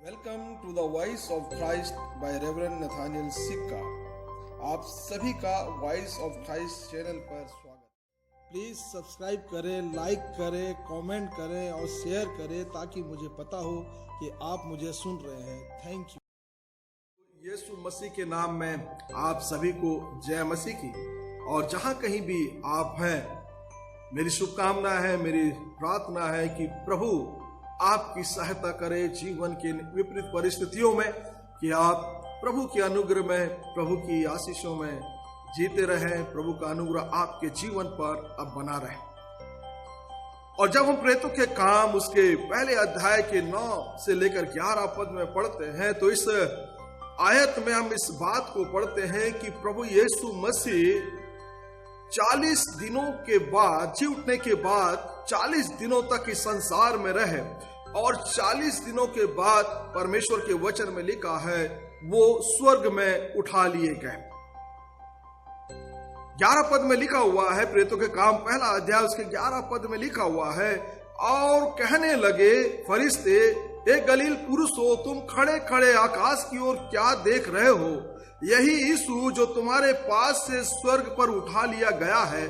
Welcome to the voice of Christ by reverend Nathaniel Sikka. आप सभी का वॉइस ऑफ क्राइस्ट चैनल पर स्वागत। प्लीज सब्सक्राइब करें, लाइक करें, कमेंट करें और शेयर करें ताकि मुझे पता हो कि आप मुझे सुन रहे हैं। Thank you. यीशु मसीह के नाम में आप सभी को जय मसीह की। और जहां कहीं भी आप हैं, मेरी शुभकामना है, मेरी प्रार्थना है कि प्रभु आपकी सहायता करे जीवन के विपरीत परिस्थितियों में, कि आप प्रभु के अनुग्रह में, प्रभु की आशीषों में जीते रहें। प्रभु का अनुग्रह आपके जीवन पर अब बना रहे। और जब हम प्रेरितों के काम उसके पहले अध्याय के 9 से लेकर 11 पद में पढ़ते हैं, तो इस आयत में हम इस बात को पढ़ते हैं कि प्रभु यीशु मसीह 40 दिनों के बाद, जी उठने के बाद 40 दिनों तक इस संसार में रहे, और 40 दिनों के बाद परमेश्वर के वचन में लिखा है वो स्वर्ग में उठा लिए गए। 11 पद में लिखा हुआ है, प्रेरितों के काम पहला अध्याय उसके 11 पद में लिखा हुआ है, और कहने लगे फरिश्ते, हे गलील पुरुषों, तुम खड़े खड़े आकाश की ओर क्या देख रहे हो? यही यीशु जो तुम्हारे पास से स्वर्ग पर उठा लिया गया है,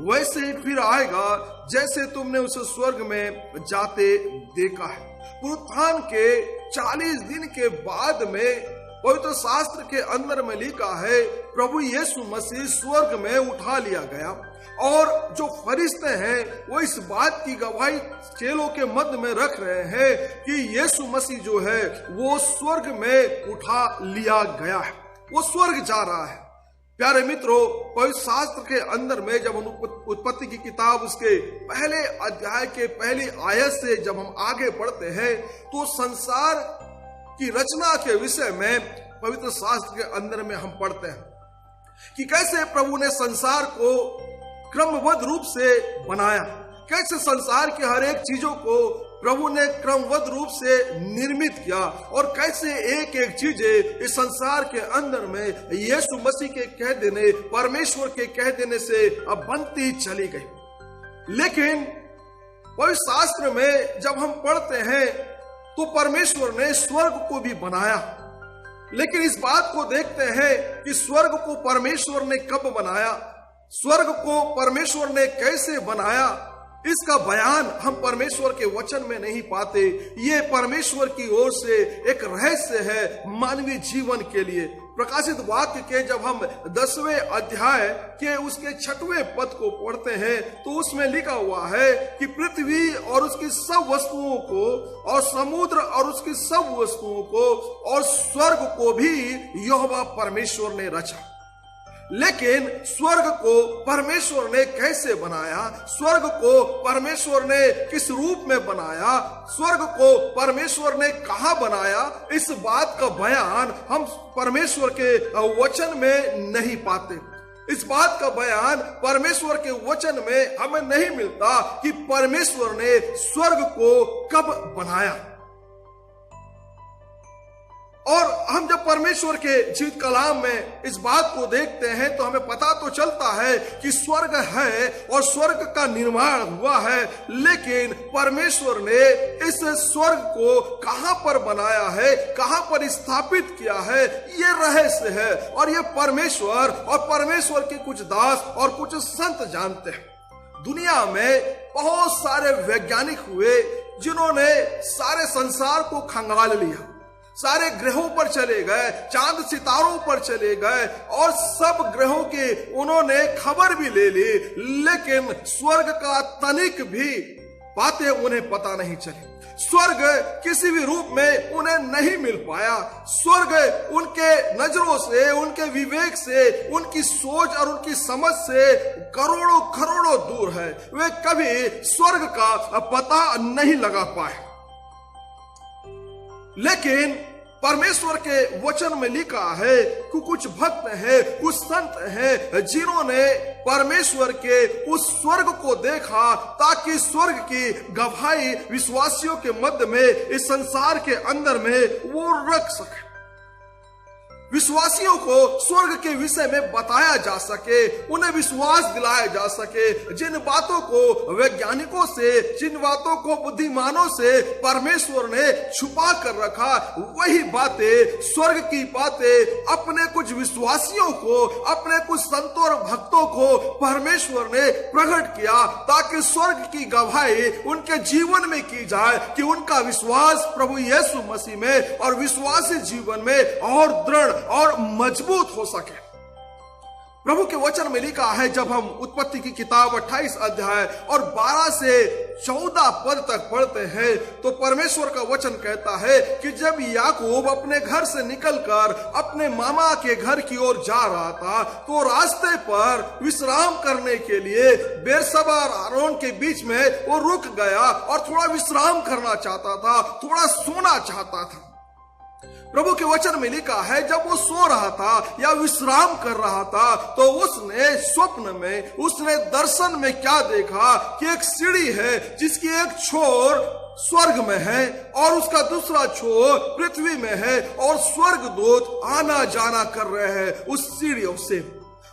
वैसे ही फिर आएगा जैसे तुमने उसे स्वर्ग में जाते देखा है। पुनरुत्थान के 40 दिन के बाद में पवित्र शास्त्र के अंदर में लिखा है प्रभु यीशु मसीह स्वर्ग में उठा लिया गया। और जो फरिश्ते हैं वो इस बात की गवाही चेलों के मध्य में रख रहे हैं कि यीशु मसीह जो है वो स्वर्ग में उठा लिया गया है, वो स्वर्ग जा रहा है। प्यारे मित्रों, पवित्र शास्त्र के अंदर में जब हम उत्पत्ति की किताब उसके पहले अध्याय के पहली आयत से जब हम आगे बढ़ते हैं, तो संसार की रचना के विषय में पवित्र शास्त्र के अंदर में हम पढ़ते हैं कि कैसे प्रभु ने संसार को क्रमबद्ध रूप से बनाया, कैसे संसार के हर एक चीजों को प्रभु ने क्रमबद्ध रूप से निर्मित किया, और कैसे एक एक चीजें इस संसार के अंदर में यीशु मसीह के कह देने, परमेश्वर के कह देने से अब बनती चली गई। लेकिन पवित्र शास्त्र में जब हम पढ़ते हैं तो परमेश्वर ने स्वर्ग को भी बनाया, लेकिन इस बात को देखते हैं कि स्वर्ग को परमेश्वर ने कब बनाया, स्वर्ग को परमेश्वर ने कैसे बनाया, इसका बयान हम परमेश्वर के वचन में नहीं पाते। ये परमेश्वर की ओर से एक रहस्य है मानवीय जीवन के लिए। प्रकाशित वाक्य के जब हम 10वें अध्याय के उसके 6वें पद को पढ़ते हैं, तो उसमें लिखा हुआ है कि पृथ्वी और उसकी सब वस्तुओं को, और समुद्र और उसकी सब वस्तुओं को, और स्वर्ग को भी यहोवा परमेश्वर ने रचा। लेकिन स्वर्ग को परमेश्वर ने कैसे बनाया, स्वर्ग को परमेश्वर ने किस रूप में बनाया, स्वर्ग को परमेश्वर ने कहां बनाया, इस बात का बयान हम परमेश्वर के वचन में नहीं पाते। इस बात का बयान परमेश्वर के वचन में हमें नहीं मिलता कि परमेश्वर ने स्वर्ग को कब बनाया। और हम जब परमेश्वर के जीवित कलाम में इस बात को देखते हैं तो हमें पता तो चलता है कि स्वर्ग है और स्वर्ग का निर्माण हुआ है, लेकिन परमेश्वर ने इस स्वर्ग को कहां पर बनाया है, कहां पर स्थापित किया है, ये रहस्य है। और ये परमेश्वर और परमेश्वर के कुछ दास और कुछ संत जानते हैं। दुनिया में बहुत सारे वैज्ञानिक हुए जिन्होंने सारे संसार को खंगाल लिया, सारे ग्रहों पर चले गए, चांद सितारों पर चले गए, और सब ग्रहों की उन्होंने खबर भी ले ली, लेकिन स्वर्ग का तनिक भी बातें उन्हें पता नहीं चली। स्वर्ग किसी भी रूप में उन्हें नहीं मिल पाया। स्वर्ग उनके नजरों से, उनके विवेक से, उनकी सोच और उनकी समझ से करोड़ों करोड़ों दूर है। वे कभी स्वर्ग का पता नहीं लगा पाए। लेकिन परमेश्वर के वचन में लिखा है कि कुछ भक्त हैं, कुछ संत हैं जिन्होंने परमेश्वर के उस स्वर्ग को देखा, ताकि स्वर्ग की गवाही विश्वासियों के मध्य में, इस संसार के अंदर में वो रख सके। विश्वासियों को स्वर्ग के विषय में बताया जा सके, उन्हें विश्वास दिलाया जा सके। जिन बातों को वैज्ञानिकों से, जिन बातों को बुद्धिमानों से परमेश्वर ने छुपा कर रखा, वही बातें, स्वर्ग की बातें अपने कुछ विश्वासियों को, अपने कुछ संतों और भक्तों को परमेश्वर ने प्रकट किया, ताकि स्वर्ग की गवाही उनके जीवन में की जाए कि उनका विश्वास प्रभु यीशु मसीह में और विश्वासी जीवन में और दृढ़ और मजबूत हो सके। प्रभु के वचन में लिखा है, जब हम उत्पत्ति की किताब 28 अध्याय और 12 से 14 पद तक पढ़ते हैं, तो परमेश्वर का वचन कहता है कि जब याकूब अपने घर से निकलकर अपने मामा के घर की ओर जा रहा था, तो रास्ते पर विश्राम करने के लिए बेरशबा और हारून के बीच में वो रुक गया और थोड़ा विश्राम करना चाहता था, थोड़ा सोना चाहता था। प्रभु के वचन में लिखा है, जब वो सो रहा था या विश्राम कर रहा था, तो उसने स्वप्न में, उसने दर्शन में क्या देखा कि एक सीढ़ी है जिसकी एक छोर स्वर्ग में है और उसका दूसरा छोर पृथ्वी में है, और स्वर्गदूत आना जाना कर रहे हैं उस सीढ़ियों से।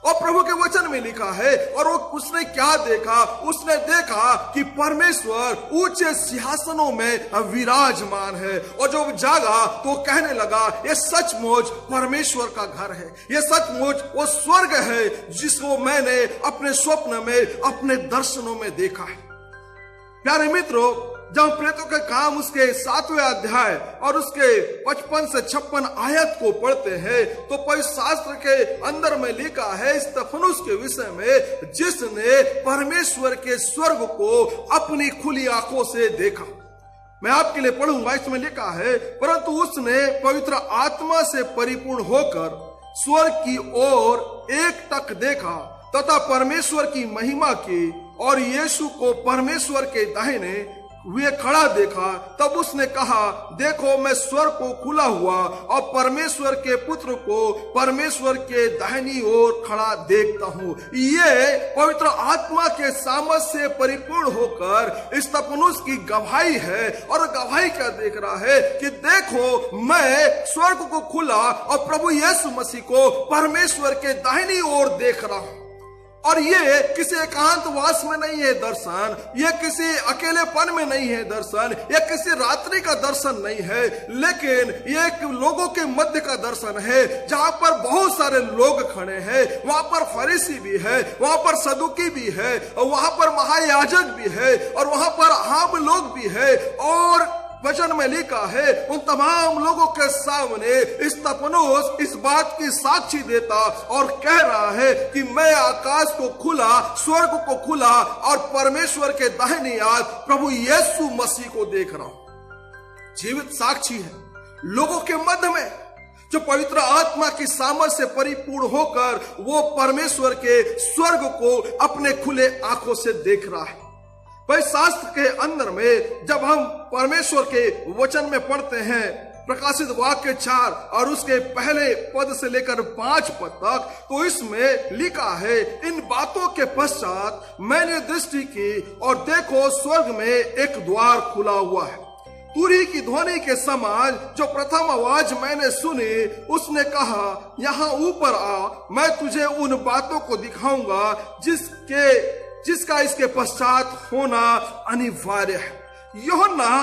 और प्रभु के वचन में लिखा है, और वो उसने क्या देखा? उसने देखा कि परमेश्वर ऊंचे सिंहासनों में विराजमान है। और जब जागा तो कहने लगा, ये सचमुच परमेश्वर का घर है, ये सचमुच वो स्वर्ग है जिसको मैंने अपने स्वप्न में, अपने दर्शनों में देखा है। प्यारे मित्रों, जब प्रेतों के काम उसके 7वें अध्याय और उसके 55 से 56 आयत को पढ़ते हैं, तो पवित्र शास्त्र के अंदर में लिखा है स्तिफनुस के विषय में, जिसने परमेश्वर के स्वर्ग को अपनी खुली आंखों से देखा। मैं आपके लिए पढ़ूंगा, इसमें लिखा है, परंतु उसने पवित्र आत्मा से परिपूर्ण होकर स्वर्ग की ओर एक टक देखा तथा परमेश्वर की महिमा की और यीशु को परमेश्वर के दाहिने वे खड़ा देखा। तब उसने कहा, देखो मैं स्वर्ग को खुला हुआ और परमेश्वर के पुत्र को परमेश्वर के दाहिनी ओर खड़ा देखता हूँ। ये पवित्र आत्मा के सामर्थ से परिपूर्ण होकर स्तिफनुस की गवाही है। और गवाही क्या देख रहा है कि देखो मैं स्वर्ग को खुला और प्रभु यीशु मसीह को परमेश्वर के दाहिनी ओर देख रहा हूँ। और ये किसी एकांतवास में नहीं है दर्शन, ये किसी अकेलेपन में नहीं है दर्शन, ये किसी रात्रि का दर्शन नहीं है, लेकिन ये एक लोगों के मध्य का दर्शन है, जहां पर बहुत सारे लोग खड़े हैं। वहां पर फरीसी भी है, वहां पर सदुकी भी है, और वहां पर महायाजक भी है, और वहां पर आम लोग भी है। और वचन में लिखा है, उन तमाम लोगों के सामने स्तिफनुस इस बात की साक्षी देता और कह रहा है कि मैं आकाश को खुला, स्वर्ग को खुला और परमेश्वर के दाहिनी ओर प्रभु यीशु मसीह को देख रहा हूं। जीवित साक्षी है लोगों के मध्य में, जो पवित्र आत्मा की सामर्थ से परिपूर्ण होकर वो परमेश्वर के स्वर्ग को अपने खुले आंखों से देख रहा है। भाई शास्त्र के अंदर में जब हम परमेश्वर के वचन में पढ़ते हैं, प्रकाशित वाक्य 4 और उसके पहले पद से लेकर 5 पद तक, तो इसमें लिखा है, इन बातों के पश्चात मैंने दृष्टि की और देखो स्वर्ग में एक द्वार खुला हुआ है। तुरही की ध्वनि के समान जो प्रथम आवाज मैंने सुनी, उसने कहा, यहाँ ऊपर आ, मैं तुझे उन बातों को दिखाऊंगा जिसका इसके पश्चात होना अनिवार्य है। यूहन्ना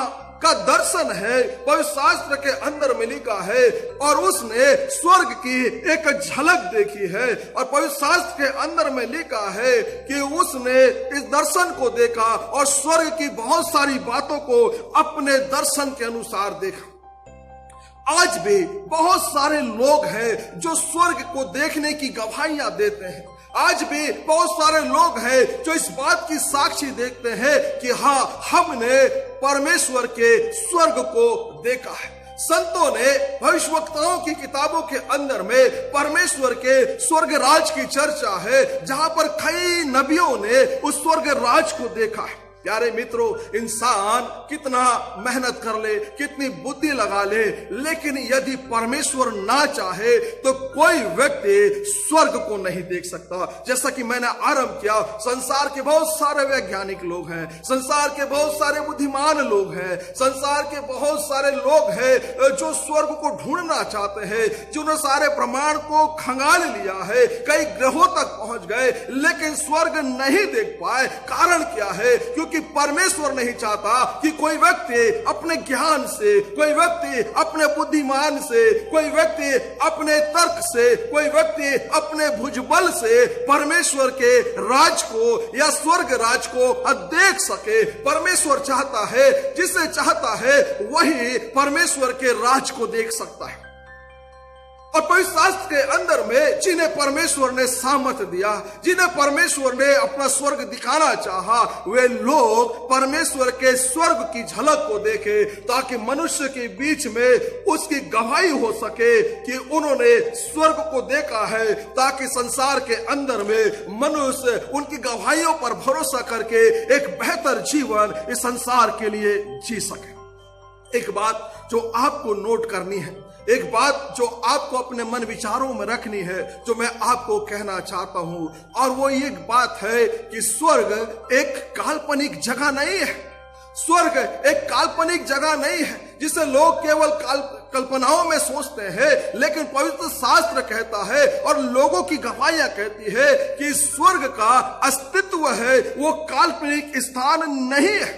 का दर्शन है, पवित्र शास्त्र के अंदर में लिखा है, और उसने स्वर्ग की एक झलक देखी है। और पवित्र शास्त्र के अंदर में लिखा है कि उसने इस दर्शन को देखा और स्वर्ग की बहुत सारी बातों को अपने दर्शन के अनुसार देखा। आज भी बहुत सारे लोग हैं जो स्वर्ग को देखने की गवाहियां देते हैं। आज भी बहुत सारे लोग हैं जो इस बात की साक्षी देखते हैं कि हाँ, हमने परमेश्वर के स्वर्ग को देखा है। संतों ने भविष्यवक्ताओं की किताबों के अंदर में परमेश्वर के स्वर्ग राज की चर्चा है, जहां पर कई नबियों ने उस स्वर्ग राज को देखा है। प्यारे मित्रों, इंसान कितना मेहनत कर ले, कितनी बुद्धि लगा ले, लेकिन यदि परमेश्वर ना चाहे तो कोई व्यक्ति स्वर्ग को नहीं देख सकता। जैसा कि मैंने आरंभ किया, संसार के बहुत सारे वैज्ञानिक लोग हैं, संसार के बहुत सारे बुद्धिमान लोग हैं, संसार के बहुत सारे लोग हैं जो स्वर्ग को ढूंढना चाहते हैं, जिन्होंने सारे प्रमाण को खंगाल लिया है, कई ग्रहों तक पहुंच गए, लेकिन स्वर्ग नहीं देख पाए। कारण क्या है? क्योंकि परमेश्वर नहीं चाहता कि कोई व्यक्ति अपने ज्ञान से, कोई व्यक्ति अपने बुद्धिमान से, कोई व्यक्ति अपने तर्क से, कोई व्यक्ति अपने भुजबल से परमेश्वर के राज को या स्वर्ग राज को देख सके। परमेश्वर चाहता है, जिसे चाहता है वही परमेश्वर के राज को देख सकता है। और पवित्र शास्त्र के अंदर में जिन्हें परमेश्वर ने सामर्थ दिया, जिन्हें परमेश्वर ने अपना स्वर्ग दिखाना चाहा, वे लोग परमेश्वर के स्वर्ग की झलक को देखे, ताकि मनुष्य के बीच में उसकी गवाही हो सके कि उन्होंने स्वर्ग को देखा है, ताकि संसार के अंदर में मनुष्य उनकी गवाहियों पर भरोसा करके एक बेहतर जीवन इस संसार के लिए जी सके। एक बात जो आपको नोट करनी है, एक बात जो आपको अपने मन विचारों में रखनी है, जो मैं आपको कहना चाहता हूं, और वो ये बात है कि स्वर्ग एक काल्पनिक जगह नहीं है। स्वर्ग एक काल्पनिक जगह नहीं है जिसे लोग केवल कल्पनाओं में सोचते हैं, लेकिन पवित्र शास्त्र कहता है और लोगों की गवाहियां कहती है कि स्वर्ग का अस्तित्व है, वो काल्पनिक स्थान नहीं है,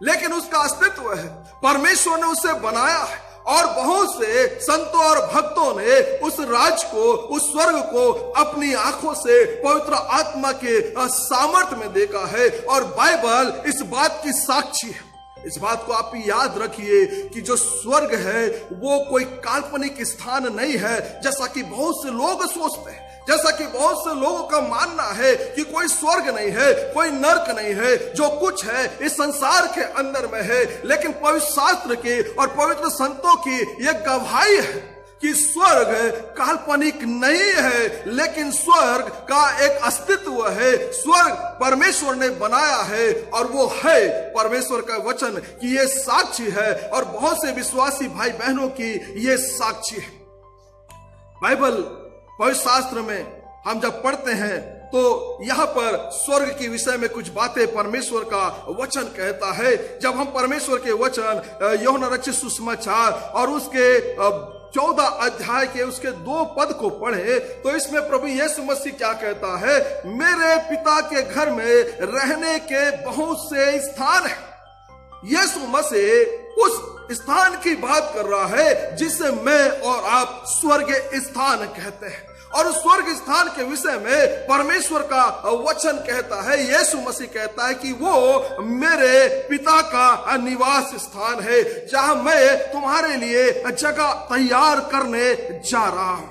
लेकिन उसका अस्तित्व है। परमेश्वर ने उसे बनाया है और बहुत से संतों और भक्तों ने उस राज को, उस स्वर्ग को अपनी आंखों से पवित्र आत्मा के सामर्थ्य में देखा है, और बाइबल इस बात की साक्षी है। इस बात को आप याद रखिए कि जो स्वर्ग है वो कोई काल्पनिक स्थान नहीं है, जैसा कि बहुत से लोग सोचते हैं, जैसा कि बहुत से लोगों का मानना है कि कोई स्वर्ग नहीं है, कोई नर्क नहीं है, जो कुछ है इस संसार के अंदर में है। लेकिन पवित्र शास्त्र की और पवित्र संतों की यह गवाही है कि स्वर्ग काल्पनिक नहीं है, लेकिन स्वर्ग का एक अस्तित्व है। स्वर्ग परमेश्वर ने बनाया है और वो है परमेश्वर का वचन की ये साक्षी है, और बहुत से विश्वासी भाई बहनों की ये साक्षी है। बाइबल पवित्र शास्त्र में हम जब पढ़ते हैं तो यहाँ पर स्वर्ग के विषय में कुछ बातें परमेश्वर का वचन कहता है। जब हम परमेश्वर के वचन यूहन्ना रचित सुसमाचार और उसके 14 अध्याय के उसके 2 पद को पढ़े तो इसमें प्रभु यीशु मसीह क्या कहता है? मेरे पिता के घर में रहने के बहुत से स्थान है। यीशु मसीह उस स्थान की बात कर रहा है जिसे मैं और आप स्वर्ग स्थान कहते हैं, और उस स्वर्ग स्थान के विषय में परमेश्वर का वचन कहता है, यीशु मसीह कहता है कि वो मेरे पिता का निवास स्थान है, जहां मैं तुम्हारे लिए जगह तैयार करने जा रहा हूं।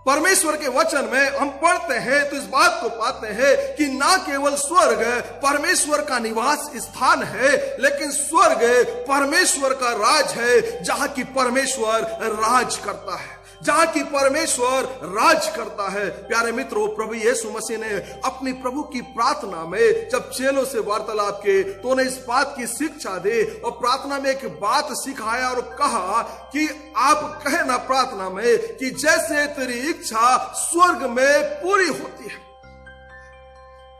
परमेश्वर के वचन में हम पढ़ते हैं तो इस बात को पाते हैं कि ना केवल स्वर्ग परमेश्वर का निवास स्थान है, लेकिन स्वर्ग परमेश्वर का राज है, जहां की परमेश्वर राज करता है, जहां की परमेश्वर राज करता है। प्यारे मित्रों, प्रभु यीशु मसीह ने अपनी प्रभु की प्रार्थना में जब चेलों से वार्तालाप के तो उन्हें इस बात की शिक्षा दी और प्रार्थना में एक बात सिखाया और कहा कि आप कहे ना प्रार्थना में कि जैसे तेरी इच्छा स्वर्ग में पूरी होती है।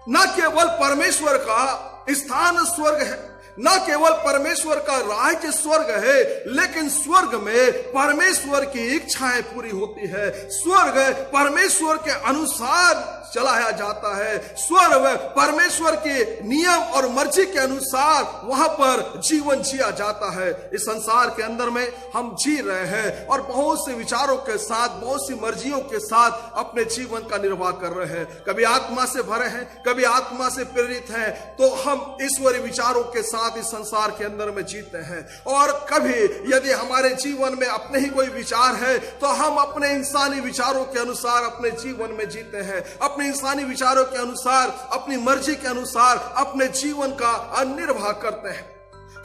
न केवल परमेश्वर का स्थान स्वर्ग है, न केवल परमेश्वर का राज्य स्वर्ग है, लेकिन स्वर्ग में परमेश्वर की इच्छाएं पूरी होती है। स्वर्ग परमेश्वर के अनुसार चलाया जाता है। स्वर्ग परमेश्वर के नियम और मर्जी के अनुसार वहां पर जीवन जिया जाता है। इस संसार के अंदर में हम जी रहे हैं और बहुत से विचारों के साथ, बहुत सी मर्जियों के साथ अपने जीवन का निर्वाह कर रहे हैं। कभी आत्मा से भरे हैं, कभी आत्मा से प्रेरित हैं, तो हम ईश्वरीय विचारों के साथ इस संसार के अंदर में जीते हैं। और कभी यदि हमारे जीवन में अपने ही कोई विचार है तो हम अपने इंसानी विचारों के अनुसार अपने जीवन में जीते हैं, अपने इंसानी विचारों के अनुसार, अपनी मर्जी के अनुसार अपने जीवन का निर्वाह करते हैं।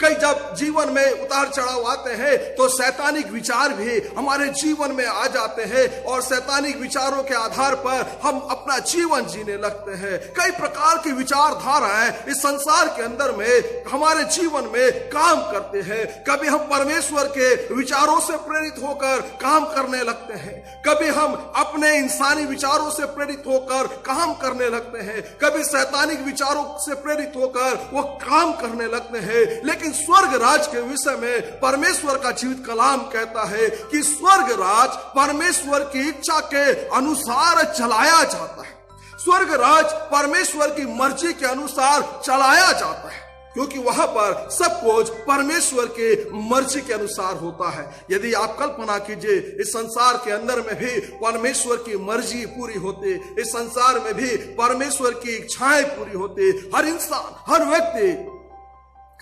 कई जब जीवन में उतार चढ़ाव आते हैं तो शैतानिक विचार भी हमारे जीवन में आ जाते हैं और शैतानिक विचारों के आधार पर हम अपना जीवन जीने लगते हैं। कई प्रकार की विचारधाराएं इस संसार के अंदर में हमारे जीवन में काम करते हैं। कभी हम परमेश्वर के विचारों से प्रेरित होकर काम करने लगते हैं, कभी हम अपने इंसानी विचारों से प्रेरित होकर काम करने लगते हैं, कभी शैतानिक विचारों से प्रेरित होकर वो काम करने लगते हैं। लेकिन स्वर्ग राज के विषय में परमेश्वर का जीवित कलाम कहता है कि स्वर्ग राज परमेश्वर की इच्छा के अनुसार चलाया जाता है। स्वर्ग राज परमेश्वर की मर्जी के अनुसार चलाया जाता है, क्योंकि वहां पर सब कुछ परमेश्वर के मर्जी के अनुसार होता है। यदि आप कल्पना कीजिए, इस संसार के अंदर में भी परमेश्वर की मर्जी पूरी होती, इस संसार में भी परमेश्वर की इच्छाएं पूरी होती। हर इंसान, हर व्यक्ति,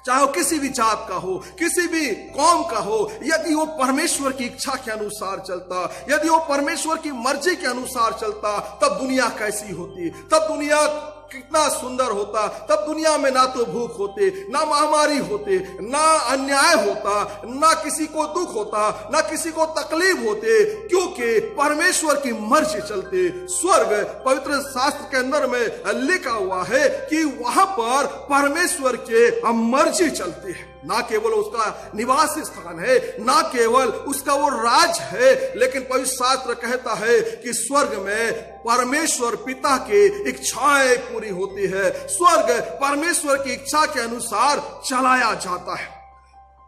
चाहे वो किसी भी जात का हो, किसी भी कौम का हो, यदि वो परमेश्वर की इच्छा के अनुसार चलता, यदि वो परमेश्वर की मर्जी के अनुसार चलता, तब दुनिया कैसी होती, तब दुनिया कितना सुंदर होता। तब दुनिया में ना तो भूख होती, ना महामारी होती, ना अन्याय होता, ना किसी को दुख होता, ना किसी को तकलीफ होती, क्योंकि परमेश्वर की मर्जी चलती। स्वर्ग पवित्र शास्त्र के अंदर में लिखा हुआ है कि वहां पर परमेश्वर के मर्जी चलती है। ना केवल उसका निवास स्थान है, ना केवल उसका वो राज है, लेकिन पवित्र शास्त्र कहता है कि स्वर्ग में परमेश्वर पिता की इच्छाएं पूरी होती है। स्वर्ग परमेश्वर की इच्छा के अनुसार चलाया जाता है।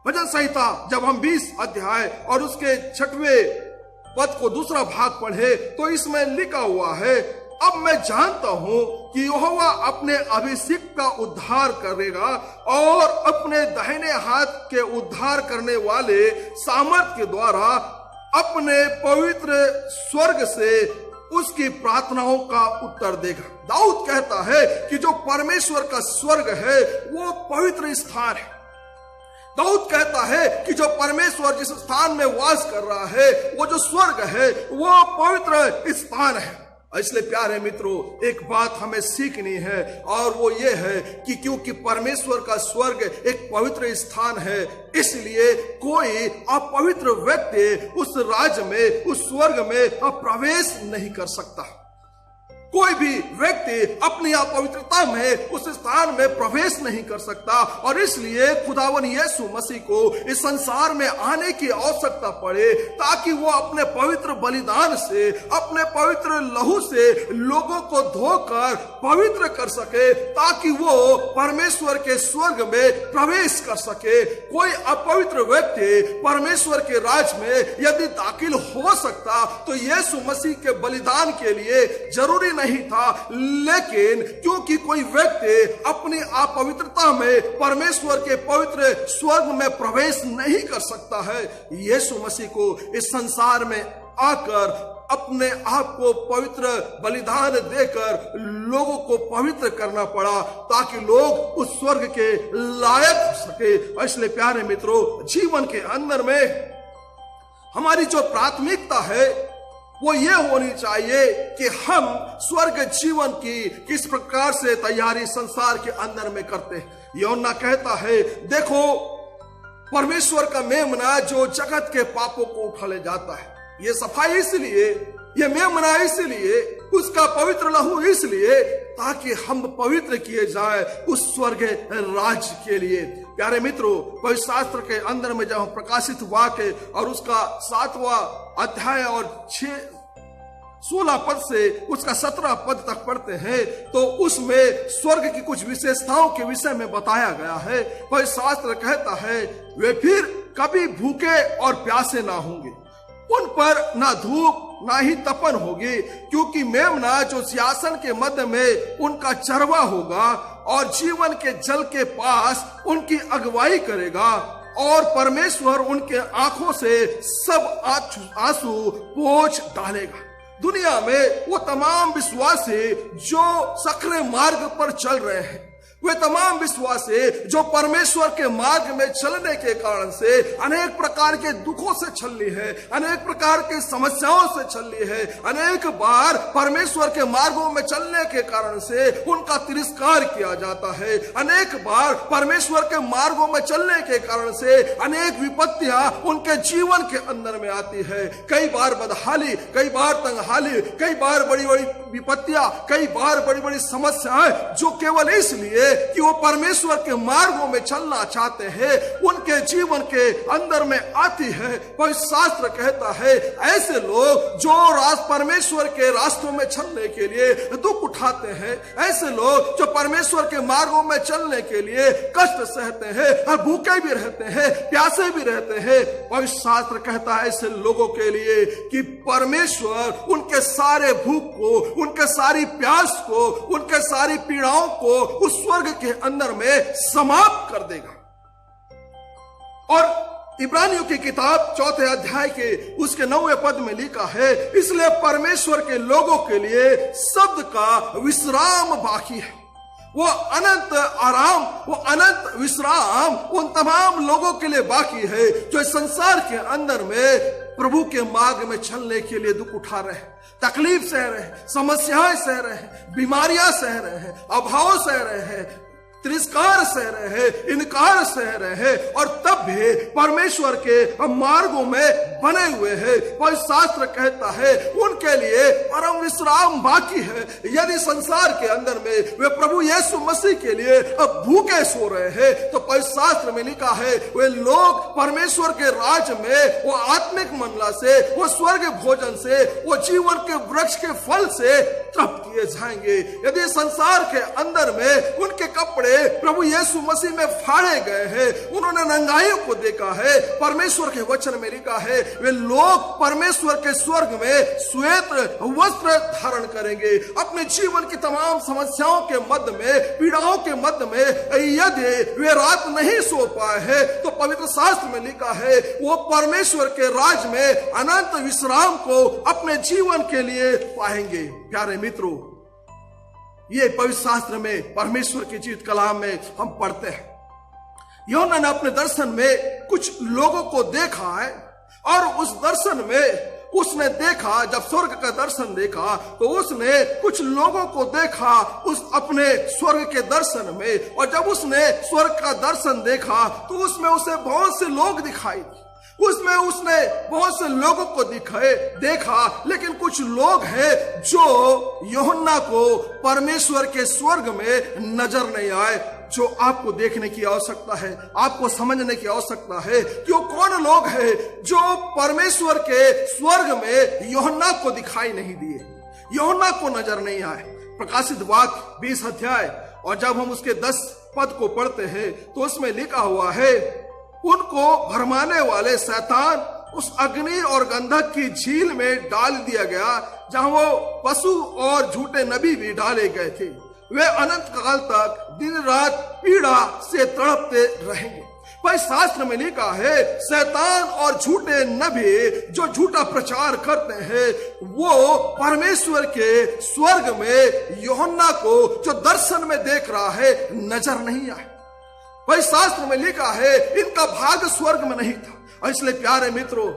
भजन संहिता जब हम 20 अध्याय और उसके 6वें पद को दूसरा भाग पढ़े तो इसमें लिखा हुआ है, अब मैं जानता हूं कि यहोवा अपने अभिषिक्त का उद्धार करेगा और अपने दाहिने हाथ के उद्धार करने वाले सामर्थ के द्वारा अपने पवित्र स्वर्ग से उसकी प्रार्थनाओं का उत्तर देगा। दाऊद कहता है कि जो परमेश्वर का स्वर्ग है वो पवित्र स्थान है। दाऊद कहता है कि जो परमेश्वर जिस स्थान में वास कर रहा है, वो जो स्वर्ग है वो पवित्र स्थान है। इसलिए प्यारे मित्रों, एक बात हमें सीखनी है और वो ये है कि क्योंकि परमेश्वर का स्वर्ग एक पवित्र स्थान है, इसलिए कोई अपवित्र व्यक्ति उस राज्य में, उस स्वर्ग में प्रवेश नहीं कर सकता। कोई भी व्यक्ति अपनी अपवित्रता में उस स्थान में प्रवेश नहीं कर सकता और इसलिए खुदावन यीशु मसीह को इस संसार में आने की आवश्यकता पड़े ताकि वो अपने पवित्र बलिदान से, अपने पवित्र लहू से लोगों को धोकर पवित्र कर सके, ताकि वो परमेश्वर के स्वर्ग में प्रवेश कर सके। कोई अपवित्र व्यक्ति परमेश्वर के राज में यदि दाखिल हो सकता तो यीशु मसीह के बलिदान के लिए जरूरी नहीं था, लेकिन क्योंकि कोई व्यक्ति अपनी अपवित्रता में परमेश्वर के पवित्र स्वर्ग में प्रवेश नहीं कर सकता है, यीशु मसीह को इस संसार में आकर अपने आप को पवित्र बलिदान देकर लोगों को पवित्र करना पड़ा ताकि लोग उस स्वर्ग के लायक हो सके। इसलिए प्यारे मित्रों, जीवन के अंदर में हमारी जो प्राथमिकता है वो ये होनी चाहिए कि हम स्वर्ग जीवन की किस प्रकार से तैयारी संसार के अंदर में करते हैं। यूहन्ना कहता है, देखो परमेश्वर का मेमना जो जगत के पापों को उठा ले जाता है। ये सफाई इसलिए, ये मेमना इसलिए, उसका पवित्र लहू इसलिए ताकि हम पवित्र किए जाए उस स्वर्ग राज्य के लिए। प्यारे मित्रों, पवित्र शास्त्र के अंदर में जब प्रकाशित वाक्य और उसका 7वां अध्याय और 16 पद से उसका 17 पद तक पढ़ते हैं तो उसमें स्वर्ग की कुछ विशेषताओं के विषय में बताया गया है। पवित्र शास्त्र कहता है, वे फिर कभी भूखे और प्यासे ना होंगे, उन पर ना धूप ना ही तपन होगी, क्योंकि मेमना जो सिंहासन के मध्य में उनका चरवा होगा और जीवन के जल के पास उनकी अगुवाई करेगा और परमेश्वर उनके आंखों से सब आंसू पोंछ डालेगा। दुनिया में वो तमाम विश्वासी जो सकरे मार्ग पर चल रहे हैं, वे तमाम विश्वासी जो परमेश्वर के मार्ग में चलने के कारण से अनेक प्रकार के दुखों से छलनी है, अनेक प्रकार की समस्याओं से छलनी है, अनेक बार परमेश्वर के मार्गों में चलने के कारण से उनका तिरस्कार किया जाता है, अनेक बार परमेश्वर के मार्गों में चलने के कारण से अनेक विपत्तियां उनके जीवन के अंदर में आती है। कई बार बदहाली, कई बार तंगहाली, कई बार बड़ी बड़ी विपत्तियां, कई बार बड़ी बड़ी समस्याएं जो केवल इसलिए कि वो परमेश्वर के मार्गों में चलना चाहते हैं उनके जीवन के अंदर में आती है। पर शास्त्र कहता है ऐसे लोग जो परमेश्वर के रास्तों में चलने के लिए दुख उठाते हैं, ऐसे लोग जो परमेश्वर के मार्गों में चलने के लिए कष्ट सहते हैं और भूखे भी रहते हैं, प्यासे भी रहते हैं, और शास्त्र कहता है ऐसे लोगों के लिए कि परमेश्वर उनके सारे भूख को, उनके सारी प्यास को, उनके सारी पीड़ाओं को उस स्वर्ग के अंदर में समाप्त कर देगा। और इब्रानियों की किताब 4 अध्याय के उसके 9वें पद में लिखा है, इसलिए परमेश्वर के लोगों के लिए शब्द का विश्राम बाकी है। वो अनंत आराम, वो अनंत विश्राम उन तमाम लोगों के लिए बाकी है जो इस संसार के अंदर में प्रभु के मार्ग में चलने के लिए दुख उठा रहे हैं, तकलीफ सह रहे हैं, समस्याएं सह रहे हैं, बीमारियां सह रहे हैं, अभाव सह रहे हैं, तिरस्कार सह रहे हैं, इनकार सह रहे हैं, और तब भी परमेश्वर के मार्गों में बने हुए हैं। पर शास्त्र कहता है उनके लिए परम विश्राम बाकी है। यदि संसार के अंदर में वे प्रभु यीशु मसीह के लिए भूखे सो रहे हैं तो पर शास्त्र में लिखा है वे लोग परमेश्वर के राज में वो आत्मिक मंडला से, वो स्वर्ग भोजन से, वो जीवन के वृक्ष के फल से तृप्त किए जाएंगे। यदि संसार के अंदर में उनके कपड़े प्रभु यीशु मसीह में फाड़े गए हैं, उन्होंने नंगाइयों को देखा है, परमेश्वर के वचन में लिखा है वे लोग परमेश्वर के स्वर्ग में श्वेत वस्त्र धारण करेंगे। अपने जीवन की तमाम समस्याओं के मध्य में, पीड़ाओं के मध्य में यदि वे रात नहीं सो पाए हैं तो पवित्र शास्त्र में लिखा है वो परमेश्वर के राज में अनंत विश्राम को अपने जीवन के लिए पाएंगे। प्यारे मित्रों, ये पवित्र शास्त्र में परमेश्वर की जीवित कलाम में हम पढ़ते हैं यूहन्ना ने अपने दर्शन में कुछ लोगों को देखा है, और उस दर्शन में उसने देखा, जब स्वर्ग का दर्शन देखा तो उसने कुछ लोगों को देखा उस अपने स्वर्ग के दर्शन में, और जब उसने स्वर्ग का दर्शन देखा तो उसमें उसे बहुत से लोग दिखाई, उसमें उसने बहुत से लोगों को देखा, लेकिन कुछ लोग हैं जो यूहन्ना को परमेश्वर के स्वर्ग में नजर नहीं आए, जो आपको देखने की आवश्यकता है, आपको समझने की आवश्यकता है कि वो कौन लोग हैं जो परमेश्वर के स्वर्ग में यूहन्ना को दिखाई नहीं दिए, यूहन्ना को नजर नहीं आए। प्रकाशित वाक्य 20 अध्याय और जब हम उसके 10 पद को पढ़ते हैं तो उसमें लिखा हुआ है उनको भरमाने वाले शैतान उस अग्नि और गंधक की झील में डाल दिया गया जहां वो पशु और झूठे नबी भी डाले गए थे। वे अनंत काल तक दिन रात पीड़ा से तड़पते रहेंगे। पर शास्त्र में लिखा है शैतान और झूठे नबी जो झूठा प्रचार करते हैं वो परमेश्वर के स्वर्ग में यूहन्ना को जो दर्शन में देख रहा है नजर नहीं आए। भाई शास्त्र में लिखा है इनका भाग स्वर्ग में नहीं था। और इसलिए प्यारे मित्रों,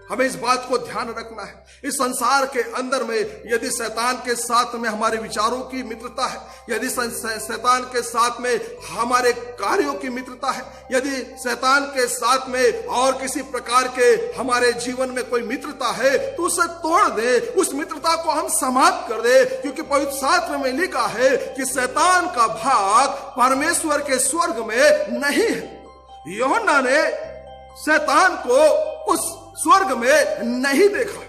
हमें इस बात को ध्यान रखना है, इस संसार के अंदर में यदि शैतान के साथ में हमारे विचारों की मित्रता है, यदि शैतान के साथ में हमारे कार्यों की मित्रता है, यदि शैतान के साथ में और किसी प्रकार के हमारे जीवन में कोई मित्रता है तो उसे तोड़ दे, उस मित्रता को हम समाप्त कर दे, क्योंकि पवित्र शास्त्र में लिखा है कि शैतान का भाग परमेश्वर के स्वर्ग में नहीं है। यूहन्ना ने शैतान को उस स्वर्ग में नहीं देखा।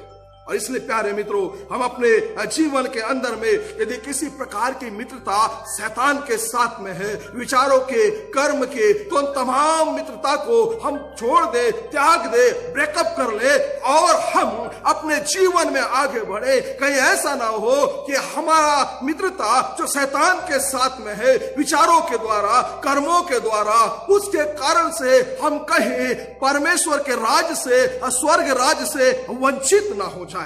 और इसलिए प्यारे मित्रों, हम अपने जीवन के अंदर में यदि किसी प्रकार की मित्रता शैतान के साथ में है, विचारों के, कर्म के, तो उन तमाम मित्रता को हम छोड़ दे, त्याग दे, ब्रेकअप कर ले और हम अपने जीवन में आगे बढ़े। कहीं ऐसा ना हो कि हमारा मित्रता जो शैतान के साथ में है, विचारों के द्वारा, कर्मों के द्वारा, उसके कारण से हम कहीं परमेश्वर के राज से, स्वर्ग राज से वंचित ना हो जाए।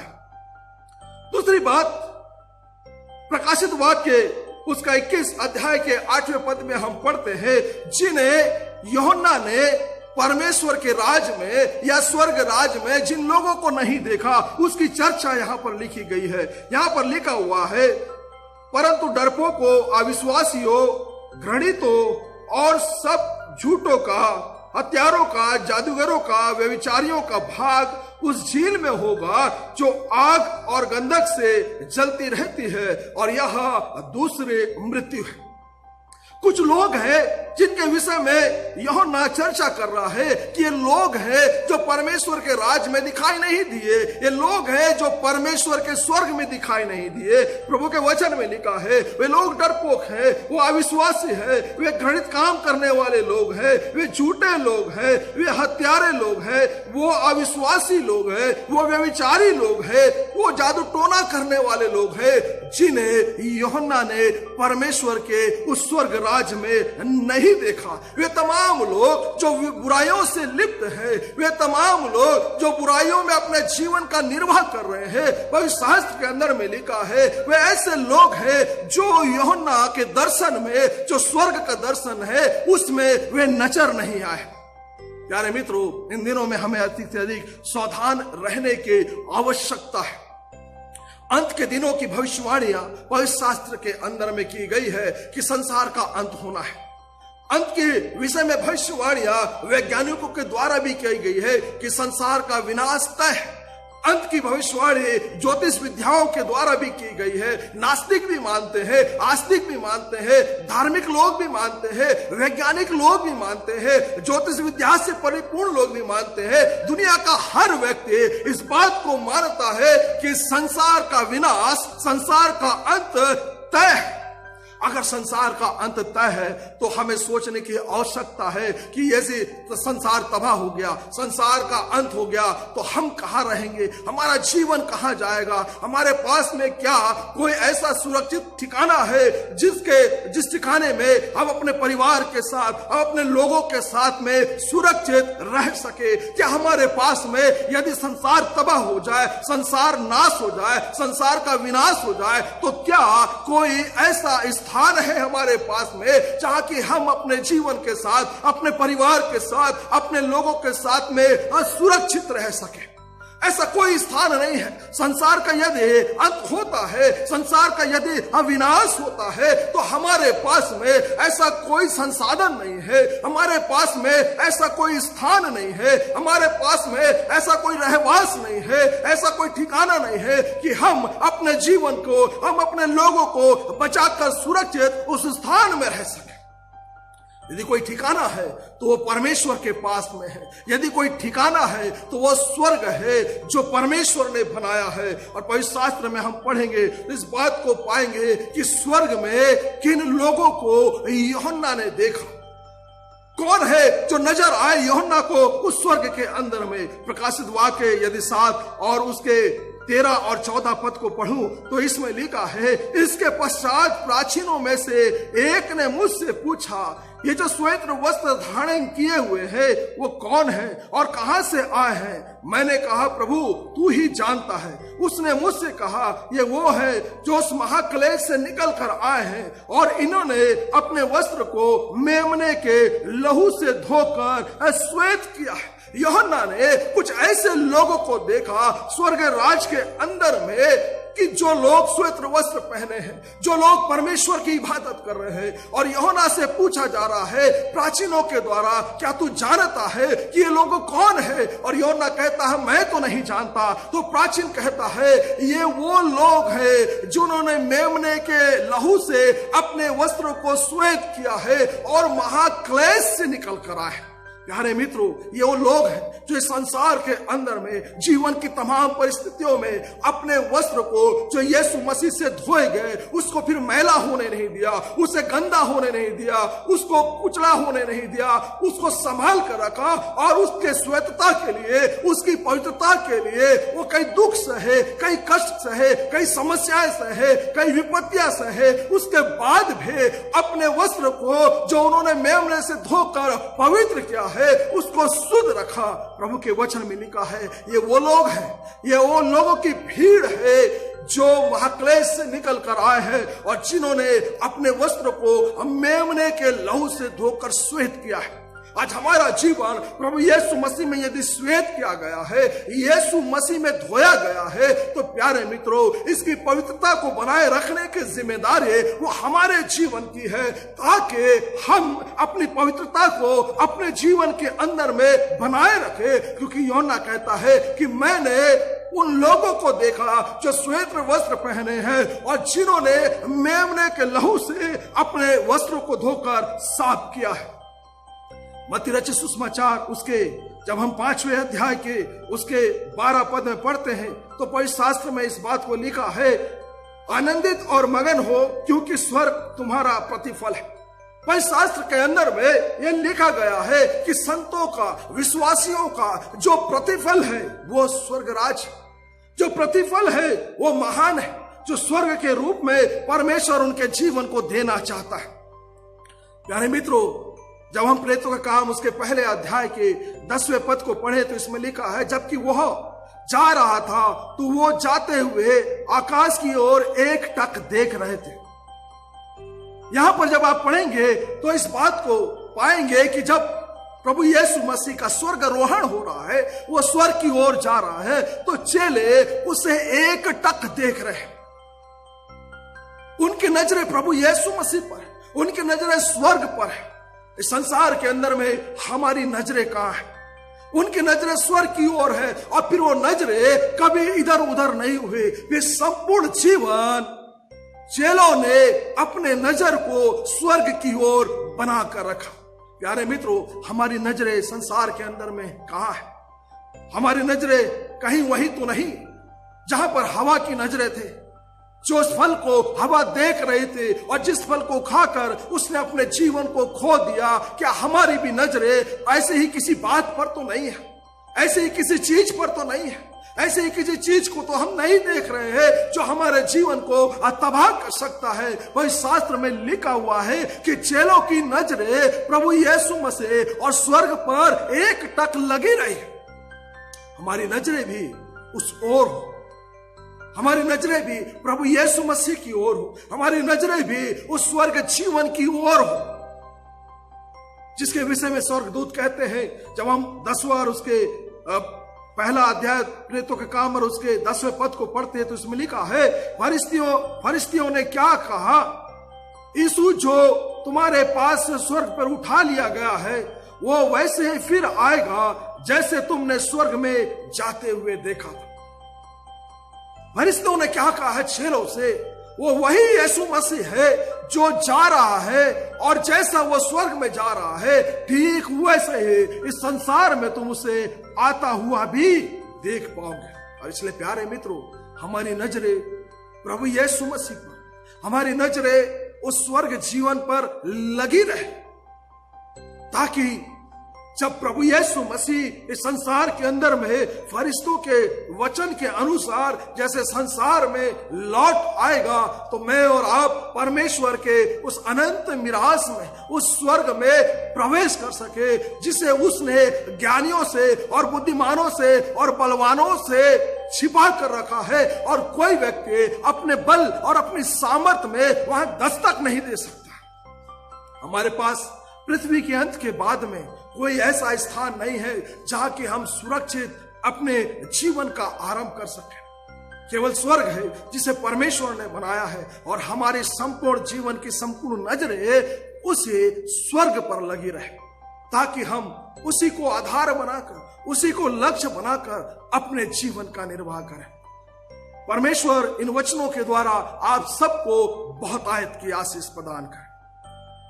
दूसरी बात, प्रकाशित वाक्य उसका 21 अध्याय के 8वें पद में हम पढ़ते हैं, जिन्हें यूहन्ना ने परमेश्वर के राज में या स्वर्ग राज में जिन लोगों को नहीं देखा, उसकी चर्चा यहाँ पर लिखी गई है। यहाँ पर लिखा हुआ है, परंतु डरपोकों, अविश्वासियों, घृणितों और सब झूठों का, हत्यारों का, जादूगरों का, व्यभिचारियों का भाग उस झील में होगा जो आग और गंधक से जलती रहती है, और यह दूसरी मृत्यु है। कुछ लोग हैं जिनके विषय में यूहन्ना चर्चा कर रहा है कि ये लोग हैं जो परमेश्वर के राज में दिखाई नहीं दिए, ये लोग हैं जो परमेश्वर के स्वर्ग में दिखाई नहीं दिए। प्रभु के वचन में लिखा है, वे लोग डरपोक हैं, वो अविश्वासी हैं, वे घृणित काम करने वाले लोग हैं, वे झूठे लोग हैं, वे हत्यारे लोग हैं, वो अविश्वासी लोग हैं, वो व्यभिचारी लोग हैं, वो जादू टोना करने वाले लोग हैं, जिन्हें यूहन्ना ने परमेश्वर के उस स्वर्ग राज में नहीं देखा। वे तमाम लोग जो बुराइयों से लिप्त हैं, वे तमाम लोग जो बुराइयों में अपने जीवन का निर्वाह कर रहे हैं, पवित्र शास्त्र के अंदर में लिखा है, वे ऐसे लोग हैं जो यूहन्ना के दर्शन में, जो स्वर्ग का दर्शन है, उसमें वे नजर नहीं आए। प्यारे मित्रों, इन दिनों में हमें अधिक से अधिक सावधान रहने की आवश्यकता है। अंत के दिनों की भविष्यवाणियां पवित्र शास्त्र के अंदर में की गई है कि संसार का अंत होना है। अंत के विषय में भविष्यवाणियां वैज्ञानिकों के द्वारा भी की गई है कि संसार का विनाश तय है। अंत की भविष्यवाणी ज्योतिष विद्याओं के द्वारा भी की गई है। नास्तिक भी मानते हैं, आस्तिक भी मानते हैं, धार्मिक लोग भी मानते हैं, वैज्ञानिक लोग भी मानते हैं, ज्योतिष विद्या से परिपूर्ण लोग भी मानते हैं। दुनिया का हर व्यक्ति इस बात को मानता है कि संसार का विनाश, संसार का अंत तय है। अगर संसार का अंत तय है तो हमें सोचने की आवश्यकता है कि यदि संसार तबाह हो गया, संसार का अंत हो गया, तो हम कहां रहेंगे, हमारा जीवन कहां जाएगा, हमारे पास में क्या कोई ऐसा सुरक्षित ठिकाना है जिस ठिकाने में हम अपने परिवार के साथ, हम अपने लोगों के साथ में सुरक्षित रह सके। क्या हमारे पास में यदि संसार तबाह हो जाए, संसार नाश हो जाए, संसार का विनाश हो जाए, तो क्या कोई ऐसा स्थान है हमारे पास में जहां कि हम अपने जीवन के साथ, अपने परिवार के साथ, अपने लोगों के साथ में सुरक्षित रह सके? ऐसा कोई स्थान नहीं है। संसार का यदि अंत होता है, संसार का यदि अविनाश होता है, तो हमारे पास में ऐसा कोई संसाधन नहीं है, हमारे पास में ऐसा कोई स्थान नहीं है, हमारे पास में ऐसा कोई रहवास नहीं है, ऐसा कोई ठिकाना नहीं है कि हम अपने जीवन को, हम अपने लोगों को बचाकर सुरक्षित उस स्थान में रह सके। यदि कोई ठिकाना है तो वो परमेश्वर के पास में है। यदि कोई ठिकाना है तो वो स्वर्ग है जो परमेश्वर ने बनाया है। और पवित्र शास्त्र में हम पढ़ेंगे तो इस बात को पाएंगे कि स्वर्ग में किन लोगों को यूहन्ना ने देखा। कौन है जो नजर आए यूहन्ना को उस स्वर्ग के अंदर में? प्रकाशित वाक्य यदि 7 और उसके 13 और 14 पद को पढ़ूं तो इसमें लिखा है, इसके पश्चात प्राचीनों में से एक ने मुझसे पूछा, ये जो श्वेत वस्त्र धारण किए हुए हैं वो कौन है और कहां से आए हैं? मैंने कहा, प्रभु तू ही जानता है। उसने मुझसे कहा, ये वो है जो उस महाक्लेश से निकल कर आए हैं और इन्होंने अपने वस्त्र को मेमने के लहू से धोकर श्वेत किया है। यूहन्ना ने कुछ ऐसे लोगों को देखा स्वर्ग राज के अंदर में कि जो लोग श्वेत वस्त्र पहने हैं, जो लोग परमेश्वर की इबादत कर रहे हैं। और यूहन्ना से पूछा जा रहा है प्राचीनों के द्वारा, क्या तू जानता है कि ये लोग कौन है? और यूहन्ना कहता है, मैं तो नहीं जानता। तो प्राचीन कहता है, ये वो लोग हैं जिन्होंने मेमने के लहू से अपने वस्त्रों को श्वेत किया है और महाक्लेश से निकल कर आए। प्यारे मित्रों, ये वो लोग हैं जो इस संसार के अंदर में जीवन की तमाम परिस्थितियों में अपने वस्त्र को जो यीशु मसीह से धोए गए उसको फिर मैला होने नहीं दिया, उसे गंदा होने नहीं दिया, उसको कुचला होने नहीं दिया, उसको संभाल कर रखा और उसके श्वेतता के लिए, उसकी पवित्रता के लिए वो कई दुख सहे, कई कष्ट सहे, कई समस्याएं सहे, कई विपत्तियां सहे। उसके बाद भी अपने वस्त्र को जो उन्होंने मेमने से धोकर पवित्र किया है उसको शुद्ध रखा। प्रभु के वचन में लिखा है ये वो लोग हैं, ये वो लोगों की भीड़ है जो महाक्लेश से निकल कर आए हैं और जिन्होंने अपने वस्त्र को मेमने के लहू से धोकर श्वेत किया है। आज हमारा जीवन प्रभु यीशु मसीह में यदि श्वेत किया गया है, यीशु मसीह में धोया गया है, तो प्यारे मित्रों इसकी पवित्रता को बनाए रखने की जिम्मेदारी वो हमारे जीवन की है, ताकि हम अपनी पवित्रता को अपने जीवन के अंदर में बनाए रखें। क्योंकि यूहन्ना कहता है कि मैंने उन लोगों को देखा जो श्वेत वस्त्र पहने हैं और जिन्होंने मेमने के लहू से अपने वस्त्रों को धोकर साफ किया है। मत्ती रचित सुसमाचार उसके जब हम 5वें अध्याय के उसके 12 पद में पढ़ते हैं तो पवित्र शास्त्र में इस बात को लिखा है, आनंदित और मगन हो क्योंकि स्वर्ग तुम्हारा प्रतिफल है। पवित्र शास्त्र के अंदर में यह लिखा गया है कि संतों का, विश्वासियों का जो प्रतिफल है वो स्वर्ग राज, जो प्रतिफल है वो महान है, जो स्वर्ग के रूप में परमेश्वर उनके जीवन को देना चाहता है। प्यारे मित्रों, जब हम प्रेरितों का काम उसके पहले अध्याय के 10वें पद को पढ़े तो इसमें लिखा है, जबकि वह जा रहा था तो वो जाते हुए आकाश की ओर एक टक देख रहे थे। यहां पर जब आप पढ़ेंगे तो इस बात को पाएंगे कि जब प्रभु यीशु मसीह का स्वर्गारोहण हो रहा है, वो स्वर्ग की ओर जा रहा है, तो चेले उसे एक टक देख रहे हैं। उनकी नजरें प्रभु यीशु मसीह पर, उनकी नजरें स्वर्ग पर है। इस संसार के अंदर में हमारी नजरें कहां है? उनकी नजरें स्वर्ग की ओर है और फिर वो नजरें कभी इधर उधर नहीं हुए। वे संपूर्ण जीवन चेलों ने अपने नजर को स्वर्ग की ओर बनाकर रखा। प्यारे मित्रों, हमारी नजरें संसार के अंदर में कहां है? हमारी नजरें कहीं वहीं तो नहीं जहां पर हवा की नजरें थे, जो उस फल को हवा देख रहे थे और जिस फल को खाकर उसने अपने जीवन को खो दिया। क्या हमारी भी नजरें ऐसे ही किसी बात पर तो नहीं है, ऐसे ही किसी चीज पर तो नहीं है, ऐसे ही किसी चीज को तो हम नहीं देख रहे हैं जो हमारे जीवन को तबाह कर सकता है? वही शास्त्र में लिखा हुआ है कि चेलों की नजरें प्रभु यीशु मसीह और स्वर्ग पर एक टक लगी रही। हमारी नजरें भी उस ओर हो, हमारी नजरें भी प्रभु यीशु मसीह की ओर हो, हमारी नजरें भी उस स्वर्ग जीवन की ओर हो जिसके विषय में स्वर्गदूत कहते हैं। जब हम 10वां और उसके पहला अध्याय प्रेरितों के काम और उसके 10वें पद को पढ़ते हैं तो इसमें लिखा है, फरिश्तियों ने क्या कहा, यीशु जो तुम्हारे पास से स्वर्ग पर उठा लिया गया है वो वैसे ही फिर आएगा जैसे तुमने स्वर्ग में जाते हुए देखा था। फरिश्तियों ने क्या कहा है चेलों से? वो वही यीशु मसीह है जो जा रहा है और जैसा वो स्वर्ग में जा रहा है ठीक वैसे ही इस संसार में तुम उसे आता हुआ भी देख पाओगे। और इसलिए प्यारे मित्रों, हमारी नजरें प्रभु यीशु मसीह पर, हमारी नजरें उस स्वर्ग जीवन पर लगी रहे, ताकि जब प्रभु यीशु मसीह इस संसार के अंदर में फरिश्तों के वचन के अनुसार जैसे संसार में लौट आएगा तो मैं और आप परमेश्वर के उस अनंत मिरास में, उस स्वर्ग में प्रवेश कर सके जिसे उसने ज्ञानियों से और बुद्धिमानों से और बलवानों से छिपा कर रखा है और कोई व्यक्ति अपने बल और अपनी सामर्थ्य में वहां दस्तक नहीं दे सकता। हमारे पास पृथ्वी के अंत के बाद में कोई ऐसा स्थान नहीं है जहां कि हम सुरक्षित अपने जीवन का आरंभ कर सकें। केवल स्वर्ग है जिसे परमेश्वर ने बनाया है और हमारे संपूर्ण जीवन की संपूर्ण नजरें उसे स्वर्ग पर लगी रहे, ताकि हम उसी को आधार बनाकर, उसी को लक्ष्य बनाकर अपने जीवन का निर्वाह करें। परमेश्वर इन वचनों के द्वारा आप सबको बहुत आयत की आशीष प्रदान करें।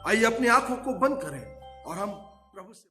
आइए अपनी आंखों को बंद करें और हम प्रभु से